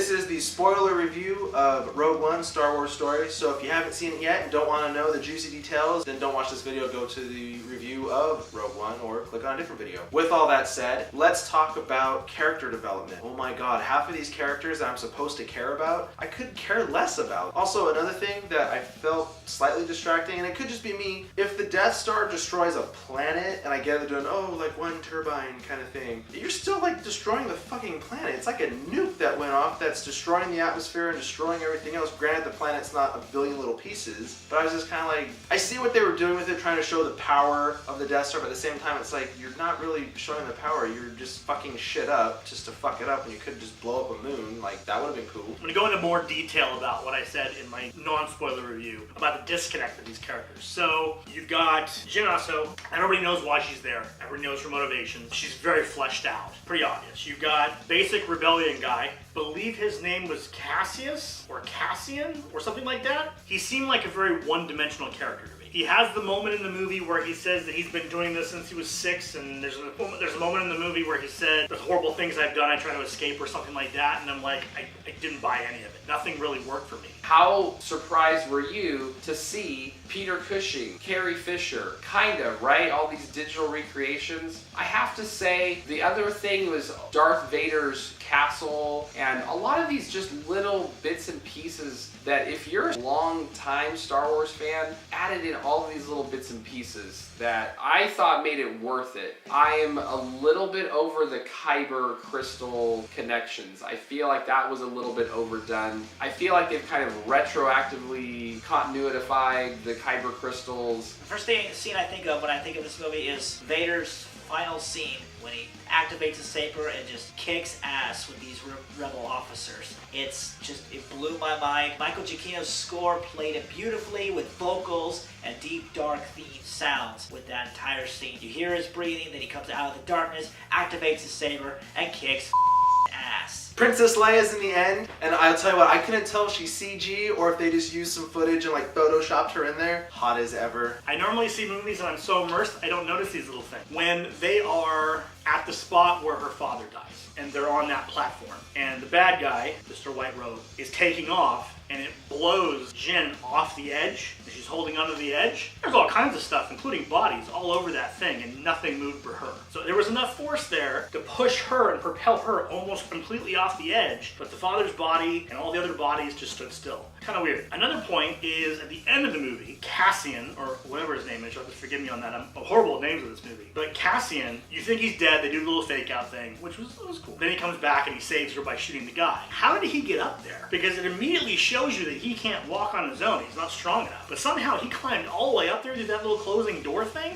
This is the spoiler review of Rogue One, Star Wars Story. So if you haven't seen it yet and don't want to know the juicy details, then don't watch this video. Go to the review of Rogue One or click on a different video. With all that said, let's talk about character development. Oh my god, half of these characters that I'm supposed to care about, I could care less about. Also, another thing that I felt slightly distracting, and it could just be me, if the Death Star destroys a planet, and I get it doing, oh, like one turbine kind of thing, you're still like destroying the fucking planet. It's like a nuke that went off that's destroying the atmosphere and destroying everything else. Granted, the planet's not a billion little pieces, but I was just kind of like, I see what they were doing with it, trying to show the power of the Death Star, but at the same time, it's like, you're not really showing the power, you're just fucking shit up just to fuck it up, and you could just blow up a moon. Like, that would have been cool. I'm gonna go into more detail about what I said in my non-spoiler review about the disconnect of these characters. So, you've got Jyn Erso, and everybody knows why she's there. Everybody knows her motivations. She's very fleshed out. Pretty obvious. You've got basic rebellion guy. Believe his name was Cassius or Cassian or something like that. He seemed like a very one-dimensional character to me. He has the moment in the movie where he says that he's been doing this since he was 6, and there's a moment in the movie where he said, the horrible things I've done, I try to escape or something like that, and I'm like, I didn't buy any of it. Nothing really worked for me. How surprised were you to see Peter Cushing, Carrie Fisher, kinda, right? All these digital recreations. I have to say, the other thing was Darth Vader's castle, and a lot of these just little bits and pieces that if you're a long-time Star Wars fan, added in all of these little bits and pieces that I thought made it worth it. I am a little bit over the Kyber crystal connections. I feel like that was a little bit overdone. I feel like they've kind of retroactively continuitified the Kyber crystals. The first scene I think of when I think of this movie is Vader's final scene when he activates his saber and just kicks ass with these rebel officers. It blew my mind. Michael Giacchino's score played it beautifully with vocals and deep, dark theme sounds with that entire scene. You hear his breathing, then he comes out of the darkness, activates his saber, and kicks ass. Princess Leia's in the end, and I'll tell you what, I couldn't tell if she's CG or if they just used some footage and like photoshopped her in there. Hot as ever. I normally see movies and I'm so immersed, I don't notice these little things. When they are at the spot where her father dies, and they're on that platform, and the bad guy, Mr. White Robe, is taking off, and it blows Jyn off the edge, and she's holding onto the edge. There's all kinds of stuff, including bodies, all over that thing, and nothing moved for her. So there was enough force there to push her and propel her almost completely off the edge, but the father's body and all the other bodies just stood still. Kind of weird. Another point is at the end of the movie, Cassian, or whatever his name is, you'll have to forgive me on that, I'm horrible at names of this movie, but Cassian, you think he's dead, they do the little fake out thing, which was cool. Then he comes back and he saves her by shooting the guy. How did he get up there? Because it immediately shows you that he can't walk on his own, he's not strong enough. But somehow he climbed all the way up there through that little closing door thing?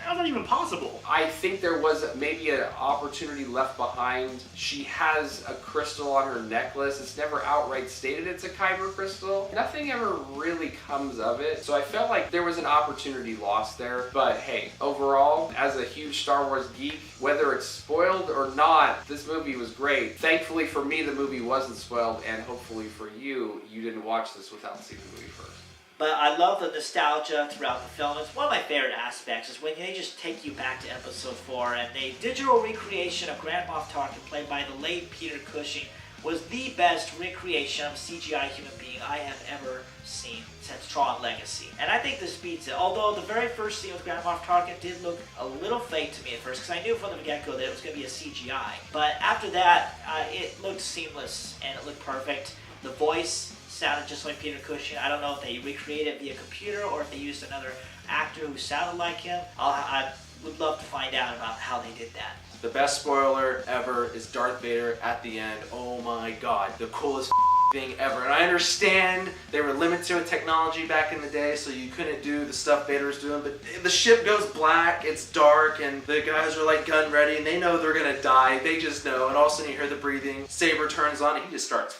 How's that even possible? I think there was maybe an opportunity left behind. She has a crystal on her necklace. It's never outright stated it's a Kyber crystal. Nothing ever really comes of it. So I felt like there was an opportunity lost there. But hey, overall, as a huge Star Wars geek, whether it's spoiled or not, this movie was great. Thankfully for me, the movie wasn't spoiled, and hopefully for you, you didn't watch this without seeing the movie first. But I love the nostalgia throughout the film. It's one of my favorite aspects is when they just take you back to episode 4, and the digital recreation of Grand Moff Tarkin, played by the late Peter Cushing, was the best recreation of a CGI human being I have ever seen since Tron Legacy. And I think this beats it. Although the very first scene with Grand Moff Tarkin did look a little fake to me at first, because I knew from the get-go that it was going to be a CGI. But after that, it looked seamless and it looked perfect. The voice sounded just like Peter Cushing. I don't know if they recreated it via computer or if they used another actor who sounded like him. I would love to find out about how they did that. The best spoiler ever is Darth Vader at the end. Oh my god, the coolest thing ever. And I understand they were limited with technology back in the day, so you couldn't do the stuff Vader's doing, but the ship goes black, it's dark, and the guys are like gun ready, and they know they're gonna die. They just know, and all of a sudden you hear the breathing, saber turns on, and he just starts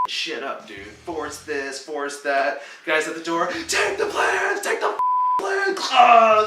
shit up, dude. Force this, force that. Guys at the door, take the plans, take the plans.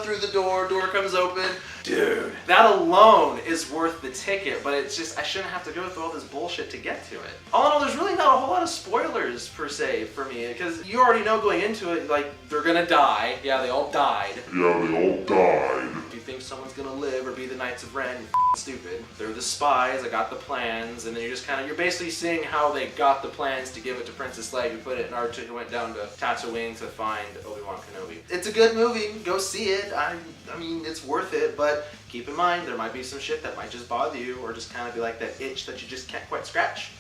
Through the door comes open. Dude, that alone is worth the ticket, but it's just, I shouldn't have to go through all this bullshit to get to it. All in all, there's really not a whole lot of spoilers, per se, for me, because you already know going into it, like, they're gonna die. Yeah, they all died. Yeah, they all died. Do you think if someone's gonna live or be the Knights of Ren. You're stupid. They're the spies. I got the plans, and then you're basically seeing how they got the plans to give it to Princess Leia, who put it in R2, who went down to Tatooine to find Obi-Wan Kenobi. It's a good movie. Go see it. I mean, it's worth it, but keep in mind there might be some shit that might just bother you, or just kind of be like that itch that you just can't quite scratch.